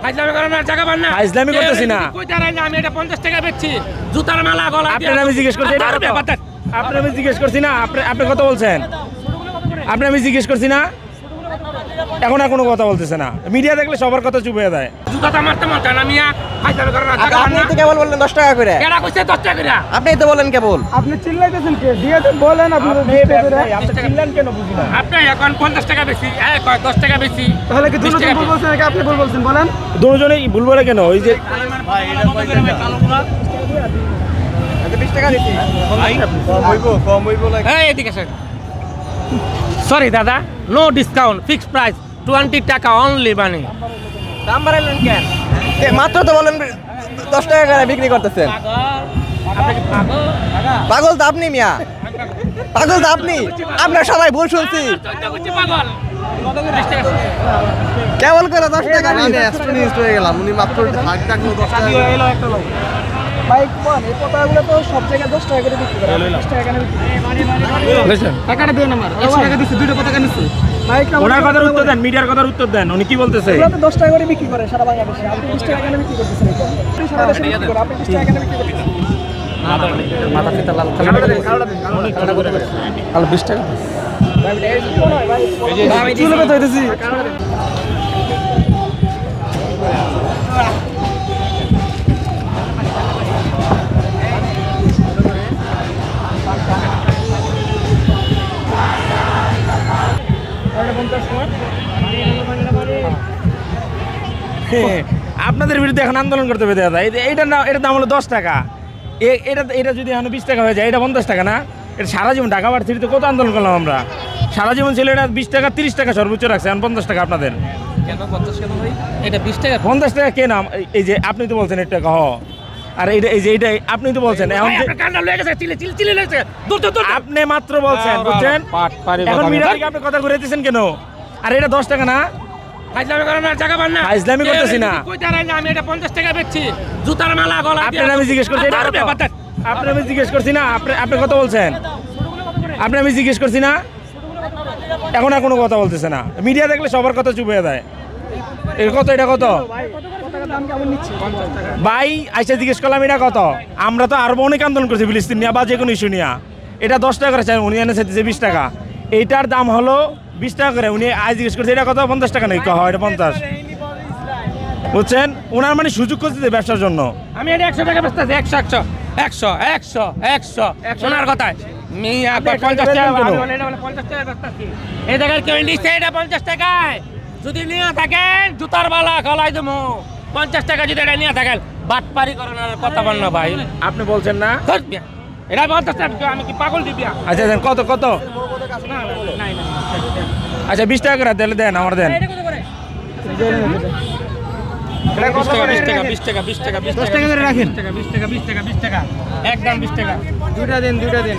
ফাইজলামি করেন না, জায়গা পান না। ফাইজলামি করতেছি না। কইতা রাই না, আমি এটা 50 টাকা বেচছি। জুতার মালা গলা দিয়ে। আপনার আমি জিজ্ঞেস করছি এটা কত? আপনার আমি জিজ্ঞেস করছি না, আপনি কত বলছেন? আপনি আমি জিজ্ঞেস করছি না, এখন আর কোনো কথা বলতেছে না। মিডিয়া দেখলে সবার কথা চুপ হয়ে যায়। জুতাটা মারতে মারতে না মিয়া, ফাইজলামি করেন না, জায়গা পান আপনি না। তো কেবল বললেন 10 টাকা করে। কেডা কইছে 10 টাকা করে? আপনিই তো বলেন কেবল। আপনি চিল্লাইতেছেন কে? দিয়ে তো বলেন আপনি আপনি চিনলেন কেন বুঝি না। আপনি এখন 50 টাকা বেশি, 10 টাকা বেশি। তাহলে কি দুজন ভুল বলছেন নাকি আপনি ভুল বলছেন বলেন? দুজনেই ভুল বলে কেন? ওই যে 20 টাকা দিছি। কম হইবো লাগে। এই এদিকে স্যার। সরি দাদা, নো ডিসকাউন্ট, ফিক্সড প্রাইস 20 টাকা অনলি বানি। দাম বাড়াইলেন কেন? মাত্র তো বলেন 10 টাকা করে বিক্রি করতেছেন। পাগল তো আপনি মিয়া, পাগল তো আপনি। আপনার সবাই ভুল শুনছি। পাগল কেবল করে 10 টাকা নিয়ে এক্সট্রা হয়ে গেলাম। উনি মাত্র ভাগ টাকা 10 টাকা এলো একটা লোক। বাইক কোন এই কথাগুলো তো সব জায়গায় 10 টাকা করে বিক্রি করে 20 টাকা কেন বিক্রি করে? টাকাটা দেন আমার 100 টাকা দিছি, দুইটা টাকা নিছি। বাইক না ওনার কথার উত্তর দেন, মিডিয়ার কথার উত্তর দেন। উনি কি বলতেছে? এগুলো তো 10 টাকা করে বিক্রি করে সারা বাংলাদেশে। আপনি 20 টাকা কেন বিক্রি করতেছেন? আপনি সারা দেশে বিক্রি করেন, আপনি 20 টাকা কেন বিক্রি করতেছেন? মাথা ফিতা লাল কালোটা দেন, কালোটা দেন। কালো 20 টাকা। এই যে কোন হয় ভাই? আমি চুলে বেঁধে দিছি। কালোটা দেন। আপনাদের বিরুদ্ধে এখন আন্দোলন করতে হবে দাদা। এইটার নাম, এটার দাম হলো 10 টাকা। এটা যদি এখন 20 টাকা হয়ে যায়, এটা 50 টাকা না? এটা সারা জীবন ঢাকা ভার্সিটিতে কত আন্দোলন করলাম আমরা। সারা জীবন ছিল এটা 20 টাকা, 30 টাকা সর্বোচ্চ রাখছে, এখন 50 টাকা আপনাদের। কেন 50 কেন ভাই? এটা 20 টাকা। 50 টাকা কে নাম? এই যে আপনি তো বলছেন 1 টাকা হ, আর এই যে এইটা আপনি তো বলছেন। এখন কান্না লয়ে গেছে, চিলে লেগেছে। দূর দূর। আপনি মাত্র বলছেন, বুঝছেন? এখন মিডিয়া থেকে আপনি কথা ঘুরে দিয়েছেন কেন? আর এটা 10 টাকা না? ফাইজলামি করেন না, জায়গা পান না। ফাইজলামি করতেছি না। কইতা রাই না, আমি এটা 50 টাকা বেচছি। জুতার মালা গলা দিয়ে। আপনার আমি জিজ্ঞেস করছি এটা কত? আপনি আমি জিজ্ঞেস করছি না, আপনি কত বলছেন? আপনি আমি জিজ্ঞেস করছি না, এখন আর কোনো কথা বলতেছে না। মিডিয়া দেখলে সবার কথা চুপ হয়ে যায়। এটা কত? এটা কত ভাই? আইসা জিজ্ঞেস করলাম এটা কত? আমরা তো আরো অনেক আন্দোলন করছি ফিলিস্তিন নিয়ে বা যে কোনো ইস্যু নিয়ে। এটা 10 টাকা করে চাই, উনি এনে চাইতেছে 20 টাকা। এইটার দাম হলো 20 টাকা করে। উনি আজ জিজ্ঞেস করছে এটা কত? 50 টাকা নেই। হয় এটা 50, বুঝছেন? ওনার মানে সুযোগ করতেছে ব্যবসার জন্য। আমি এটা 100 টাকা বেচতেছি। 100 শোনার কথা মিয়া 50 টাকা বলে, এটা বলে 50 টাকা বেচতেছি। এই জায়গায় কেউ নিচ্ছে এটা 50 টাকায়। যদি নিয়ে থাকেন জুতার বালা গলায় দেবো 50 টাকা। যদি এটা নিয়ে থাকেন বাটপারি করেন আর কথা বল না ভাই। আপনি বলছেন না এটা 50 টাকা। আমি কি পাগল দিবিয়া? আচ্ছা দেন, কত কত? আচ্ছা 20 টাকা করে দিলে দেন, আমার দেন। এটা কত করে? 20 টাকা 20 টাকা 20 টাকা 20 টাকা 10 টাকা করে রাখেন। 20 টাকা 20 টাকা 20 টাকা একদম 20 টাকা। দুইটা দেন, দুইটা দেন।